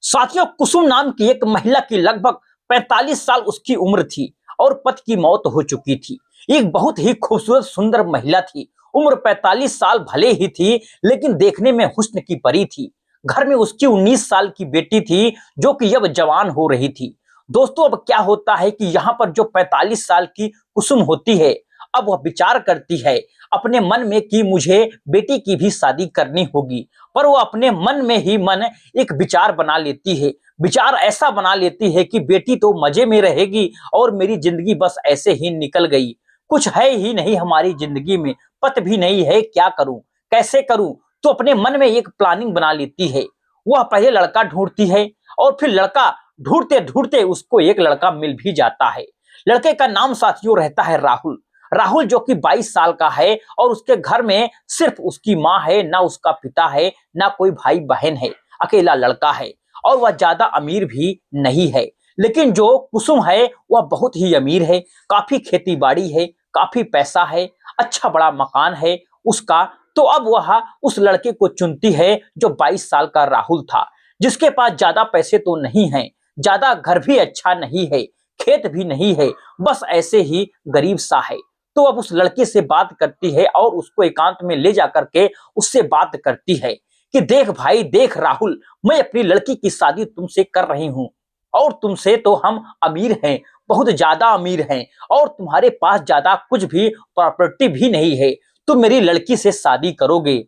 साथियों, कुसुम नाम की एक महिला की लगभग 45 साल उसकी उम्र थी और पति की मौत हो चुकी थी। एक बहुत ही खूबसूरत सुंदर महिला थी। उम्र 45 साल भले ही थी, लेकिन देखने में हुस्न की परी थी। घर में उसकी 19 साल की बेटी थी, जो कि अब जवान हो रही थी। दोस्तों, अब क्या होता है कि यहाँ पर जो 45 साल की कुसुम होती है, अब वह विचार करती है अपने मन में कि मुझे बेटी की भी शादी करनी होगी। पर वो अपने मन में ही मन एक विचार बना लेती है। विचार ऐसा बना लेती है कि बेटी तो मजे में रहेगी और मेरी जिंदगी बस ऐसे ही निकल गई। कुछ है ही नहीं हमारी जिंदगी में, पत भी नहीं है, क्या करूं, कैसे करूं। तो अपने मन में एक प्लानिंग बना लेती है। वह पहले लड़का ढूंढती है और फिर लड़का ढूंढते ढूंढते उसको एक लड़का मिल भी जाता है। लड़के का नाम साथियों रहता है राहुल। राहुल जो कि 22 साल का है और उसके घर में सिर्फ उसकी माँ है, ना उसका पिता है, ना कोई भाई बहन है। अकेला लड़का है और वह ज्यादा अमीर भी नहीं है। लेकिन जो कुसुम है वह बहुत ही अमीर है। काफी खेती बाड़ी है, काफी पैसा है, अच्छा बड़ा मकान है उसका। तो अब वह उस लड़के को चुनती है जो 22 साल का राहुल था, जिसके पास ज्यादा पैसे तो नहीं है, ज्यादा घर भी अच्छा नहीं है, खेत भी नहीं है, बस ऐसे ही गरीब सा है। तो अब उस लड़के से बात करती है और उसको एकांत में ले जाकर के उससे बात करती है कि देख भाई, देख राहुल, मैं अपनी लड़की की शादी तुमसे कर रही हूँ और तुमसे तो हम अमीर हैं, बहुत ज्यादा अमीर हैं, और तुम्हारे पास ज्यादा कुछ भी प्रॉपर्टी भी नहीं है। तुम मेरी लड़की से शादी करोगे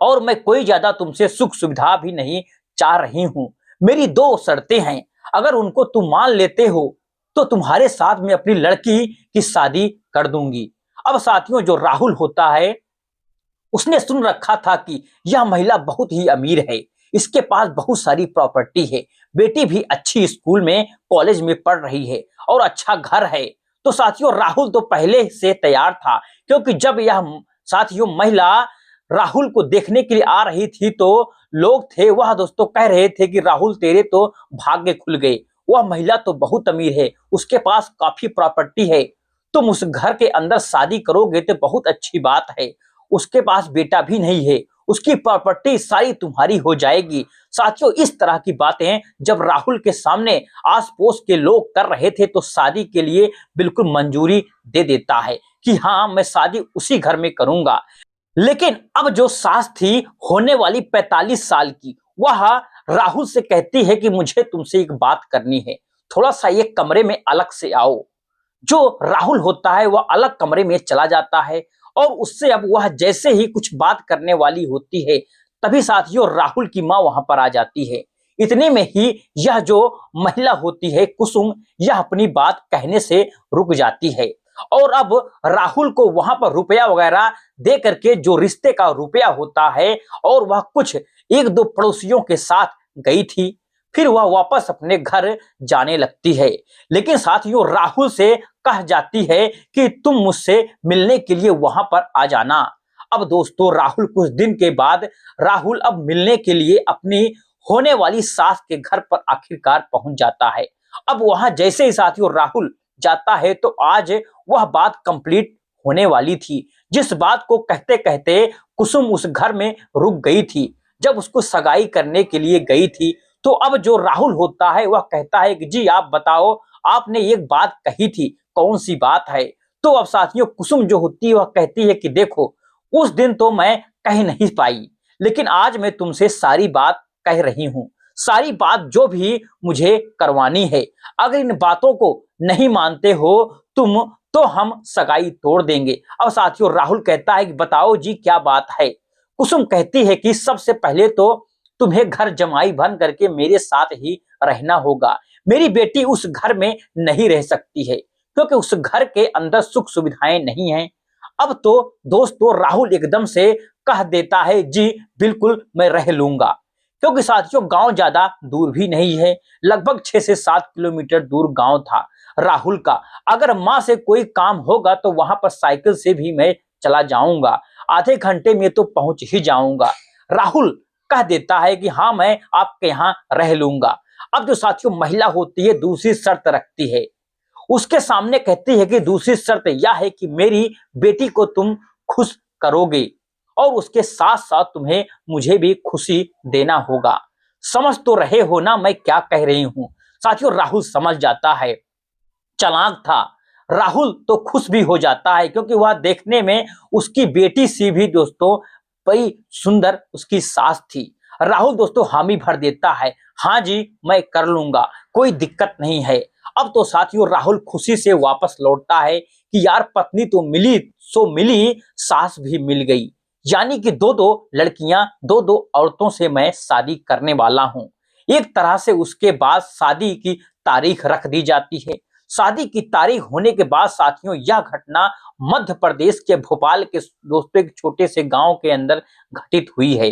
और मैं कोई ज्यादा तुमसे सुख सुविधा भी नहीं चाह रही हूँ। मेरी दो शर्तें हैं, अगर उनको तुम मान लेते हो तो तुम्हारे साथ में अपनी लड़की की शादी कर दूंगी। अब साथियों, जो राहुल होता है उसने सुन रखा था कि यह महिला बहुत ही अमीर है, इसके पास बहुत सारी प्रॉपर्टी है, बेटी भी अच्छी स्कूल में कॉलेज में पढ़ रही है और अच्छा घर है। तो साथियों, राहुल तो पहले से तैयार था, क्योंकि जब यह साथियों महिला राहुल को देखने के लिए आ रही थी तो लोग थे वह दोस्तों कह रहे थे कि राहुल तेरे तो भाग्य खुल गए, वह महिला तो बहुत अमीर है, उसके पास काफी प्रॉपर्टी है, तुम उस घर के अंदर शादी करोगे तो बहुत अच्छी बात है। उसके पास बेटा भी नहीं है, उसकी प्रॉपर्टी सारी तुम्हारी हो जाएगी। साथियों, इस तरह की बातें जब राहुल के सामने आस पड़ोस के लोग कर रहे थे तो शादी के लिए बिल्कुल मंजूरी दे देता है कि हाँ, मैं शादी उसी घर में करूंगा। लेकिन अब जो सास थी होने वाली 45 साल की, वह राहुल से कहती है कि मुझे तुमसे एक बात करनी है, थोड़ा सा एक कमरे में अलग से आओ। जो राहुल होता है वह अलग कमरे में चला जाता है और उससे अब वह जैसे ही कुछ बात करने वाली होती है, तभी साथियों राहुल की मां वहां पर आ जाती है। इतने में ही यह जो महिला होती है कुसुम, यह अपनी बात कहने से रुक जाती है और अब राहुल को वहां पर रुपया वगैरह दे करके, जो रिश्ते का रुपया होता है, और वह कुछ एक दो पड़ोसियों के साथ गई थी, फिर वह वापस अपने घर जाने लगती है। लेकिन साथियों राहुल से कह जाती है कि तुम मुझसे मिलने के लिए वहां पर आ जाना। अब दोस्तों, राहुल कुछ दिन के बाद राहुल अब मिलने के लिए अपनी होने वाली सास के घर पर आखिरकार पहुंच जाता है। अब वहां जैसे ही साथियों राहुल जाता है तो आज वह बात कंप्लीट होने वाली थी, जिस बात को कहते कहते कुसुम उस घर में रुक गई थी। जब उसको सगाई करने के लिए गई थी तो अब जो राहुल होता है वह कहता है कि जी आप बताओ, आपने एक बात कही थी, कौन सी बात है। तो अब साथियों कुसुम जो होती है वह कहती है कि देखो, उस दिन तो मैं कह नहीं पाई, लेकिन आज मैं तुमसे सारी बात कह रही हूँ, सारी बात जो भी मुझे करवानी है। अगर इन बातों को नहीं मानते हो तुम तो हम सगाई तोड़ देंगे। अब साथियों राहुल कहता है कि बताओ जी क्या बात है। कुसुम कहती है कि सबसे पहले तो तुम्हें घर जमाई बन करके मेरे साथ ही रहना होगा। मेरी बेटी उस घर में नहीं रह सकती है, क्योंकि उस घर के अंदर सुख सुविधाएं नहीं हैं। अब तो दोस्तों राहुल एकदम से कह देता है जी बिल्कुल मैं रह लूंगा, क्योंकि साथियों गांव ज्यादा दूर भी नहीं है, लगभग 6 से 7 किलोमीटर दूर गांव था राहुल का। अगर माँ से कोई काम होगा तो वहां पर साइकिल से भी मैं चला जाऊंगा, आधे घंटे में तो पहुंच ही जाऊंगा। राहुल कह देता है कि हाँ मैं आपके यहाँ रह लूंगा। अब जो साथियों महिला होती है दूसरी शर्त रखती है, उसके सामने कहती है कि दूसरी शर्त यह है कि मेरी बेटी को तुम खुश करोगे और उसके साथ साथ तुम्हें मुझे भी खुशी देना होगा। समझ तो रहे हो ना मैं क्या कह रही हूं। साथियों राहुल समझ जाता है, चालाक था। राहुल तो खुश भी हो जाता है क्योंकि वह देखने में उसकी बेटी सी भी दोस्तों बड़ी सुंदर उसकी सास थी। राहुल दोस्तों हामी भर देता है, हाँ जी मैं कर लूंगा, कोई दिक्कत नहीं है। अब तो साथियों राहुल खुशी से वापस लौटता है कि यार पत्नी तो मिली सो मिली, सास भी मिल गई। यानी कि दो दो लड़कियां, दो दो औरतों से मैं शादी करने वाला हूं। एक तरह से उसके बाद शादी की तारीख रख दी जाती है। शादी की तारीख होने के बाद साथियों यह घटना मध्य प्रदेश के भोपाल के दोस्तों एक छोटे से गांव के अंदर घटित हुई है।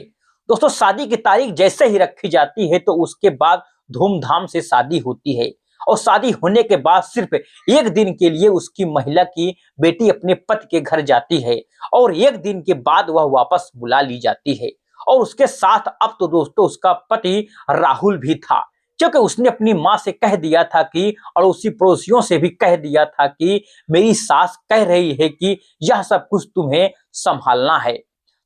दोस्तों शादी की तारीख जैसे ही रखी जाती है तो उसके बाद धूमधाम से शादी होती है। और शादी होने के बाद सिर्फ एक दिन के लिए उसकी महिला की बेटी अपने पति के घर जाती है और एक दिन के बाद वह वापस बुला ली जाती है। और उसके साथ अब तो दोस्तों उसका पति राहुल भी था, क्योंकि उसने अपनी माँ से कह दिया था कि और उसी पड़ोसियों से भी कह दिया था कि मेरी सास कह रही है कि यह सब कुछ तुम्हें संभालना है,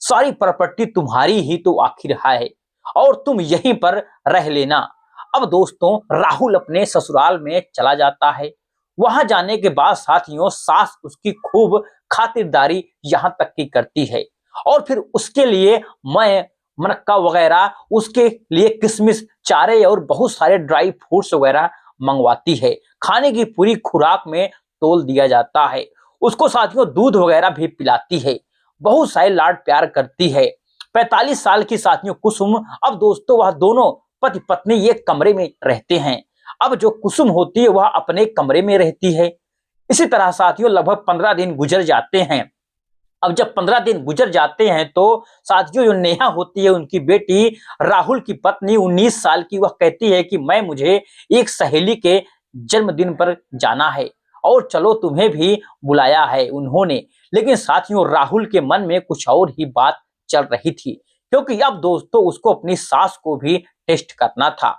सारी प्रॉपर्टी तुम्हारी ही तो आखिर है और तुम यहीं पर रह लेना। अब दोस्तों राहुल अपने ससुराल में चला जाता है। वहां जाने के बाद साथियों सास उसकी खूब खातिरदारी यहां तक की करती है और फिर उसके लिए मैं मनक्का वगैरह, उसके लिए किशमिश, चारे और बहुत सारे ड्राई फ्रूट्स वगैरह मंगवाती है। खाने की पूरी खुराक में तोल दिया जाता है। उसको साथियों दूध वगैरह भी पिलाती है, बहुत सारे लाड प्यार करती है। 45 साल की साथियों कुसुम, अब दोस्तों वह दोनों पति पत्नी एक कमरे में रहते हैं। अब जो कुसुम होती है वह अपने कमरे में रहती है। इसी तरह साथियों लगभग 15 दिन गुजर जाते हैं। अब जब 15 दिन गुजर जाते हैं तो साथियों जो नेहा होती है उनकी बेटी राहुल की पत्नी 19 साल की, वह कहती है कि मैं मुझे एक सहेली के जन्मदिन पर जाना है और चलो तुम्हें भी बुलाया है उन्होंने। लेकिन साथियों राहुल के मन में कुछ और ही बात चल रही थी, क्योंकि अब दोस्तों उसको अपनी सास को भी टेस्ट करना था।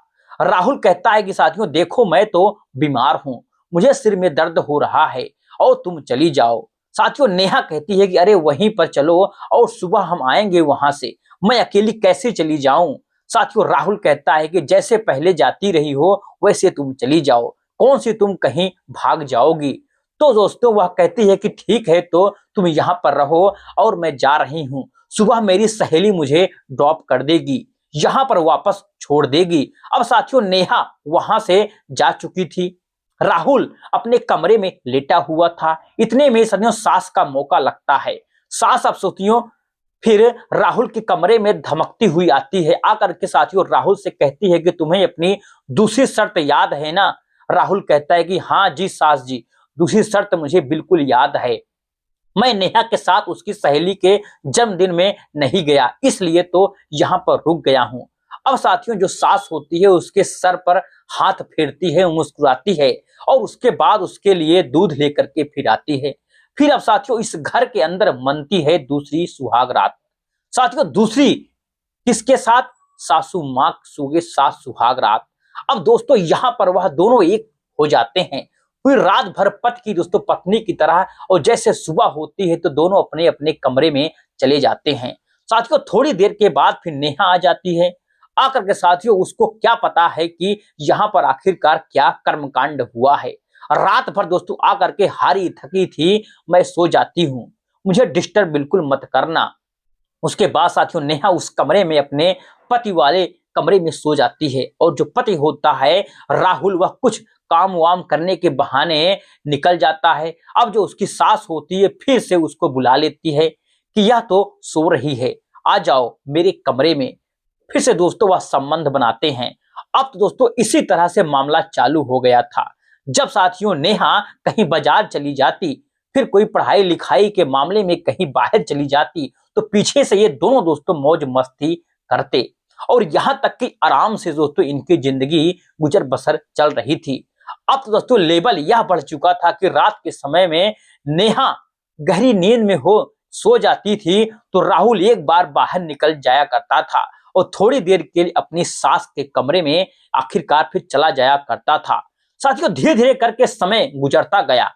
राहुल कहता है कि साथियों देखो मैं तो बीमार हूं, मुझे सिर में दर्द हो रहा है और तुम चली जाओ। साथियों नेहा कहती है कि अरे वहीं पर चलो और सुबह हम आएंगे वहां से, मैं अकेली कैसे चली जाऊं। साथियों राहुल कहता है कि जैसे पहले जाती रही हो वैसे तुम चली जाओ, कौन सी तुम कहीं भाग जाओगी। तो दोस्तों वह कहती है कि ठीक है तो तुम यहाँ पर रहो और मैं जा रही हूँ, सुबह मेरी सहेली मुझे ड्रॉप कर देगी, यहाँ पर वापस छोड़ देगी। अब साथियों नेहा वहां से जा चुकी थी, राहुल अपने कमरे में लेटा हुआ था। इतने में साथियों सास का मौका लगता है। सास अब सोचियो फिर राहुल के कमरे में धमकती हुई आती है, आकर के साथियों राहुल से कहती है कि तुम्हें अपनी दूसरी शर्त याद है ना। राहुल कहता है कि हाँ जी सास जी, दूसरी शर्त मुझे बिल्कुल याद है, मैं नेहा के साथ उसकी सहेली के जन्मदिन में नहीं गया, इसलिए तो यहाँ पर रुक गया हूँ। अब साथियों जो सास होती है उसके सर पर हाथ फेरती है, मुस्कुराती है और उसके बाद उसके लिए दूध लेकर के फिर आती है। फिर अब साथियों इस घर के अंदर मनती है दूसरी सुहाग रात। साथियों दूसरी किसके साथ? सासू माँ सुगे साथ सुहाग रात। अब दोस्तों यहाँ पर वह दोनों एक हो जाते हैं, फिर रात भर पति की दोस्तों पत्नी की तरह, और जैसे सुबह होती है तो दोनों अपने अपने कमरे में चले जाते हैं। साथियों थोड़ी देर के बाद फिर नेहा आ जाती है। आकर के साथियों उसको क्या पता है कि यहाँ पर आखिरकार क्या कर्मकांड हुआ है। रात भर दोस्तों आकर के हारी थकी थी, मैं सो जाती हूँ, मुझे डिस्टर्ब बिल्कुल मत करना। उसके बाद साथियों नेहा उस कमरे में अपने पति वाले कमरे में सो जाती है और जो पति होता है राहुल वह कुछ काम वाम करने के बहाने निकल जाता है। अब जो उसकी सास होती है फिर से उसको बुला लेती है कि यह तो सो रही है, आ जाओ मेरे कमरे में। फिर से दोस्तों वह संबंध बनाते हैं। अब तो दोस्तों इसी तरह से मामला चालू हो गया था। जब साथियों नेहा कहीं बाजार चली जाती, फिर कोई पढ़ाई लिखाई के मामले में कहीं बाहर चली जाती, तो पीछे से ये दोनों दोस्तों मौज मस्ती करते और यहाँ तक कि आराम से दोस्तों इनकी जिंदगी गुजर बसर चल रही थी। अब तो दोस्तों लेवल यह बढ़ चुका था कि रात के समय में नेहा गहरी नींद में हो सो जाती थी तो राहुल एक बार बाहर निकल जाया करता था और थोड़ी देर के लिए अपनी सास के कमरे में आखिरकार फिर चला जाया करता था। साथियों धीरे धीरे करके समय गुजरता गया।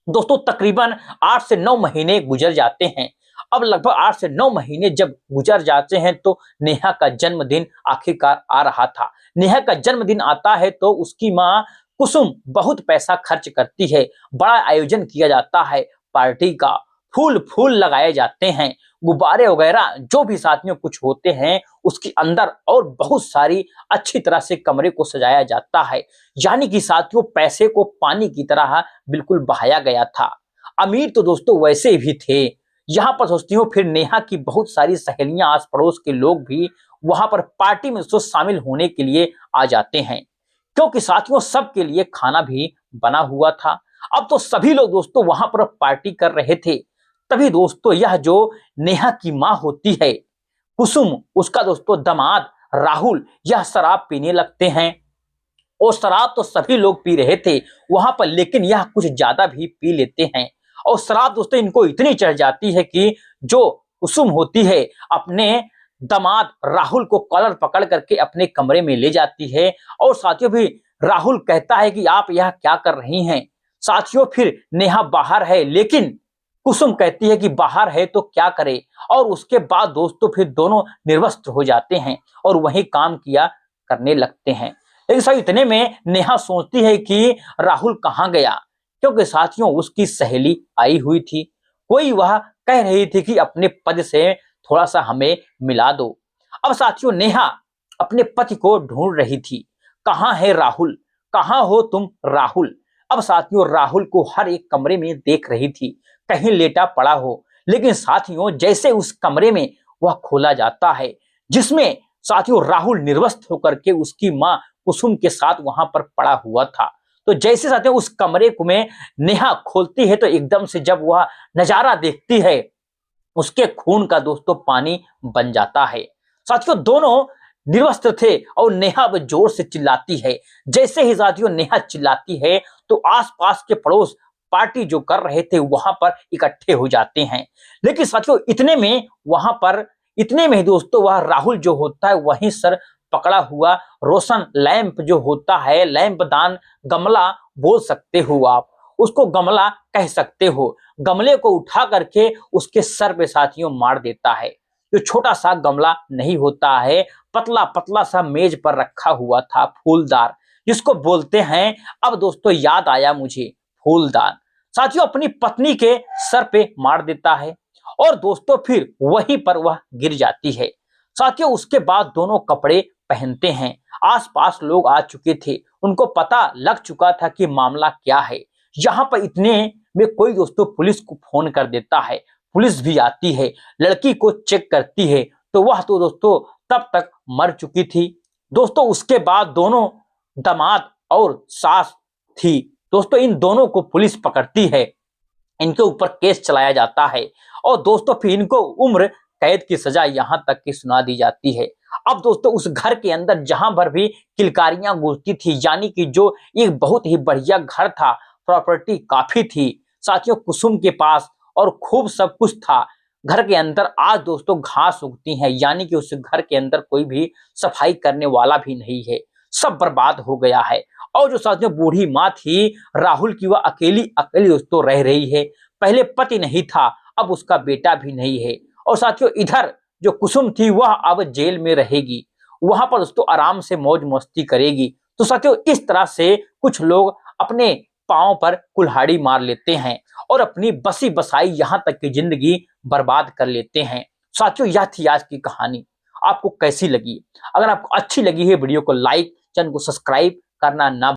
दोस्तों तकरीबन 8 से 9 महीने गुजर जाते हैं। अब लगभग 8 से 9 महीने जब गुजर जाते हैं तो नेहा का जन्मदिन आखिरकार आ रहा था। नेहा का जन्मदिन आता है तो उसकी माँ कुसुम बहुत पैसा खर्च करती है। बड़ा आयोजन किया जाता है पार्टी का, फूल फूल लगाए जाते हैं, गुब्बारे वगैरह जो भी साथियों कुछ होते हैं उसके अंदर, और बहुत सारी अच्छी तरह से कमरे को सजाया जाता है। यानी कि साथियों पैसे को पानी की तरह बिल्कुल बहाया गया था। अमीर तो दोस्तों वैसे भी थे। यहाँ पर दोस्तों फिर नेहा की बहुत सारी सहेलियां, आस पड़ोस के लोग भी वहां पर पार्टी में तो शामिल होने के लिए आ जाते हैं, क्योंकि साथियों सबके लिए खाना भी बना हुआ था। अब तो सभी लोग दोस्तों वहां पर पार्टी कर रहे थे। तभी दोस्तों यह जो नेहा की माँ होती है कुसुम, उसका दोस्तों दामाद राहुल, यह शराब पीने लगते हैं। और शराब तो सभी लोग पी रहे थे वहां पर, लेकिन यह कुछ ज्यादा भी पी लेते हैं। और शराब दोस्तों इनको इतनी चढ़ जाती है कि जो कुसुम होती है अपने दामाद राहुल को कॉलर पकड़ करके अपने कमरे में ले जाती है। और साथियों भी राहुल कहता है कि आप यह क्या कर रही हैं। साथियों फिर नेहा बाहर है, लेकिन कुसुम कहती है कि बाहर है तो क्या करे। और उसके बाद दोस्तों फिर दोनों निर्वस्त्र हो जाते हैं और वही काम किया करने लगते हैं। लेकिन साथियों इतने में नेहा सोचती है कि राहुल कहाँ गया, क्योंकि साथियों उसकी सहेली आई हुई थी। कोई वह कह रही थी कि अपने पद से थोड़ा सा हमें मिला दो। अब साथियों नेहा अपने पति को ढूंढ रही थी, कहाँ है राहुल, कहाँ हो तुम राहुल। अब साथियों राहुल को हर एक कमरे में देख रही थी, कहीं लेटा पड़ा हो। लेकिन साथियों जैसे उस कमरे में वह खोला जाता है, जिसमें साथियों राहुल निर्वस्त्र होकर के उसकी माँ कुसुम के साथ वहां पर पड़ा हुआ था, तो जैसे साथियों उस कमरे को में नेहा खोलती है तो एकदम से जब वह नजारा देखती है उसके खून का दोस्तों पानी बन जाता है। साथियों दोनों निर्वस्त्र थे और नेहा अब जोर से चिल्लाती है। जैसे ही साथियों नेहा चिल्लाती है तो आसपास के पड़ोस पार्टी जो कर रहे थे वहां पर इकट्ठे हो जाते हैं। लेकिन साथियों इतने में ही दोस्तों वह राहुल जो होता है वहीं सर पकड़ा हुआ रोशन लैंप जो होता है, लैंप दान गमला बोल सकते हो आप, उसको गमला कह सकते हो, गमले को उठा करके उसके सर पे साथियों मार देता है। जो छोटा सा गमला नहीं होता है, पतला पतला सा मेज पर रखा हुआ था फूलदार, जिसको बोलते हैं, अब दोस्तों याद आया मुझे, फूलदान। साथियों अपनी पत्नी के सर पे मार देता है और दोस्तों फिर वहीं पर वह गिर जाती है। साथियों उसके बाद दोनों कपड़े पहनते हैं। आसपास लोग आ चुके थे, उनको पता लग चुका था कि मामला क्या है। यहाँ पर इतने में कोई दोस्तों पुलिस को फोन कर देता है। पुलिस भी आती है, लड़की को चेक करती है तो वह तो दोस्तों तब तक मर चुकी थी। दोस्तों उसके बाद दोनों दामाद और सास थी, दोस्तों इन दोनों को पुलिस पकड़ती है, इनके ऊपर केस चलाया जाता है और दोस्तों फिर इनको उम्र कैद की सजा यहां तक की सुना दी जाती है। अब दोस्तों उस घर के अंदर जहां पर भी किलकारियां गूंजती थी, यानी कि जो एक बहुत ही बढ़िया घर था, प्रॉपर्टी काफी थी साथियों कुसुम के पास और खूब सब कुछ था घर के अंदर, आज दोस्तों घास उगती है, यानी कि उस घर के अंदर कोई भी सफाई करने वाला भी नहीं है, सब बर्बाद हो गया है। और जो साथियों बूढ़ी माँ थी राहुल की, वह अकेली अकेली दोस्तों रह रही है। पहले पति नहीं था, अब उसका बेटा भी नहीं है। और साथियों इधर जो कुसुम थी वह अब जेल में रहेगी, वहां पर दोस्तों आराम से मौज मस्ती करेगी। तो साथियों इस तरह से कुछ लोग अपने पांव पर कुल्हाड़ी मार लेते हैं और अपनी बसी बसाई यहां तक की जिंदगी बर्बाद कर लेते हैं। साथियों यह थी आज की कहानी, आपको कैसी लगी? अगर आपको अच्छी लगी है वीडियो को लाइक, चैनल को सब्सक्राइब करना ना